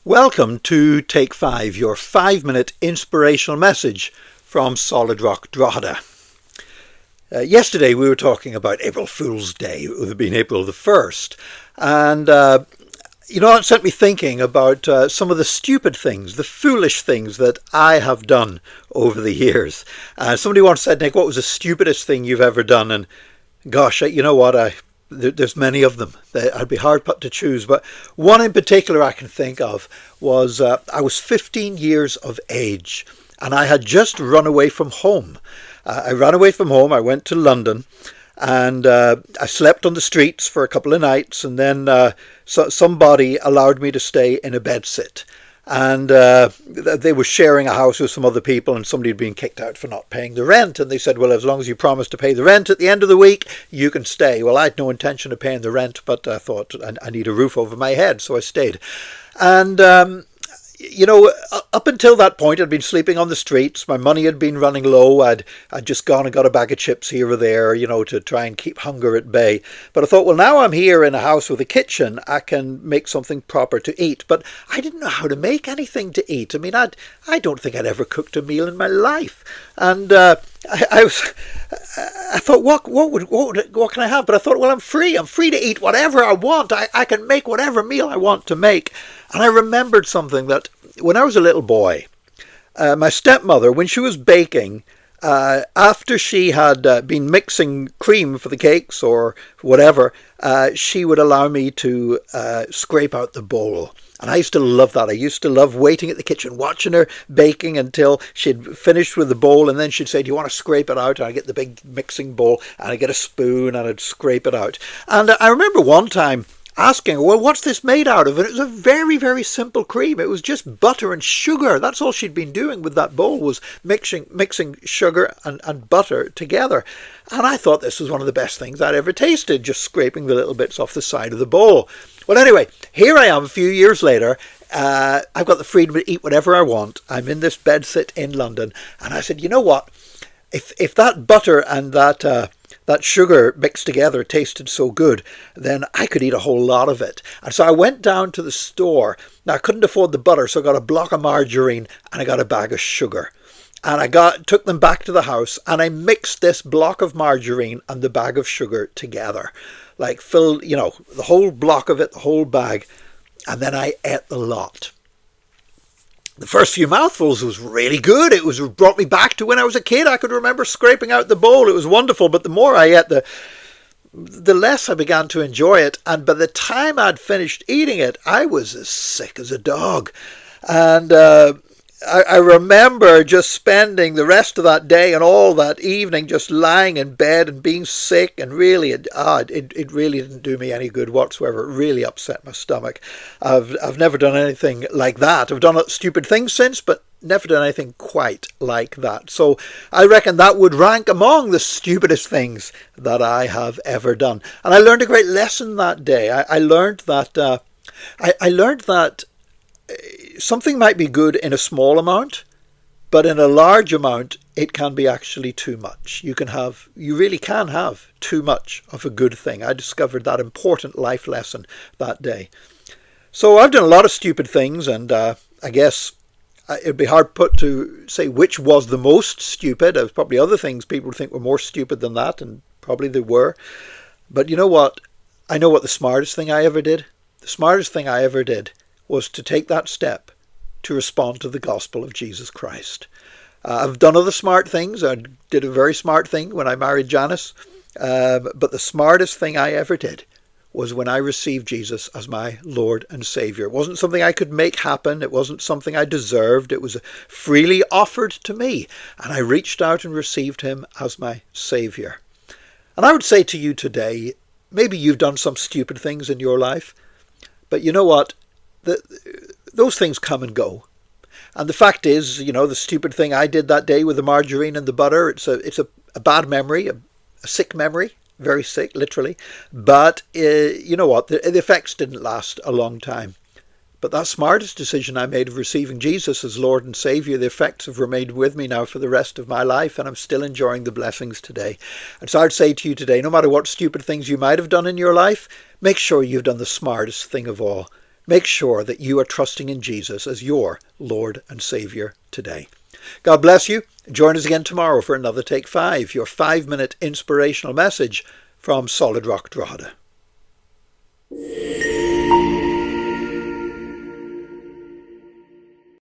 Welcome to Take 5, your 5-minute inspirational message from Solid Rock Drogheda. Yesterday we were talking about April Fool's Day. It would have been April the 1st. And, it set me thinking about some of the stupid things, the foolish things that I have done over the years. Somebody once said, Nick, what was the stupidest thing you've ever done? And gosh, you know what, there's many of them. I'd be hard put to choose, but one in particular I can think of was I was 15 years of age and I had just run away from home. I ran away from home. I went to London and I slept on the streets for a couple of nights, and then somebody allowed me to stay in a bedsit. And they were sharing a house with some other people, and somebody had been kicked out for not paying the rent. And they said, well, as long as you promise to pay the rent at the end of the week, you can stay. Well, I had no intention of paying the rent, but I thought I need a roof over my head, so I stayed. And up until that point, I'd been sleeping on the streets. My money had been running low. I'd just gone and got a bag of chips here or there, to try and keep hunger at bay. But I thought, well, now I'm here in a house with a kitchen, I can make something proper to eat. But I didn't know how to make anything to eat. I mean, I don't think I'd ever cooked a meal in my life. And I thought, what can I have? But I thought, well, I'm free to eat whatever I want. I can make whatever meal I want to make. And I remembered something that when I was a little boy, my stepmother, when she was baking, after she had been mixing cream for the cakes or whatever, she would allow me to scrape out the bowl. And I used to love that. I used to love waiting at the kitchen, watching her baking until she'd finished with the bowl. And then she'd say, do you want to scrape it out? And I'd get the big mixing bowl and I'd get a spoon and I'd scrape it out. And I remember one time asking her, well, what's this made out of? And it was a very, very simple cream. It was just butter and sugar. That's all she'd been doing with that bowl, was mixing sugar and butter together. And I thought this was one of the best things I'd ever tasted, just scraping the little bits off the side of the bowl. Well, anyway, here I am a few years later. I've got the freedom to eat whatever I want. I'm in this bedsit in London. And I said, you know what? If that butter and that sugar mixed together tasted so good, then I could eat a whole lot of it. And so I went down to the store. Now, I couldn't afford the butter, so I got a block of margarine and I got a bag of sugar. And I took them back to the house and I mixed this block of margarine and the bag of sugar together. Like filled, the whole block of it, the whole bag. And then I ate the lot. The first few mouthfuls was really good. It brought me back to when I was a kid. I could remember scraping out the bowl. It was wonderful. But the more I ate, the less I began to enjoy it. And by the time I'd finished eating it, I was as sick as a dog. And I remember just spending the rest of that day and all that evening just lying in bed and being sick, and really, it really didn't do me any good whatsoever. It really upset my stomach. I've never done anything like that. I've done stupid things since, but never done anything quite like that. So I reckon that would rank among the stupidest things that I have ever done. And I learned a great lesson that day. I learned that something might be good in a small amount, but in a large amount, it can be actually too much. You really can have too much of a good thing. I discovered that important life lesson that day. So I've done a lot of stupid things, and I guess it'd be hard put to say which was the most stupid. There's probably other things people think were more stupid than that, and probably they were. But you know what? I know what the smartest thing I ever did. The smartest thing I ever did was to take that step to respond to the gospel of Jesus Christ. I've done other smart things. I did a very smart thing when I married Janice. But the smartest thing I ever did was when I received Jesus as my Lord and Savior. It wasn't something I could make happen. It wasn't something I deserved. It was freely offered to me. And I reached out and received him as my Savior. And I would say to you today, maybe you've done some stupid things in your life. But you know what? Those things come and go. And the fact is, the stupid thing I did that day with the margarine and the butter, it's a bad memory, a sick memory, very sick, literally. But you know what? The effects didn't last a long time. But that smartest decision I made of receiving Jesus as Lord and Saviour, the effects have remained with me now for the rest of my life, and I'm still enjoying the blessings today. And so I'd say to you today, no matter what stupid things you might have done in your life, make sure you've done the smartest thing of all. make sure that you are trusting in Jesus as your Lord and Saviour today. God bless you. Join us again tomorrow for another Take 5, your 5-minute inspirational message from Solid Rock Drogheda.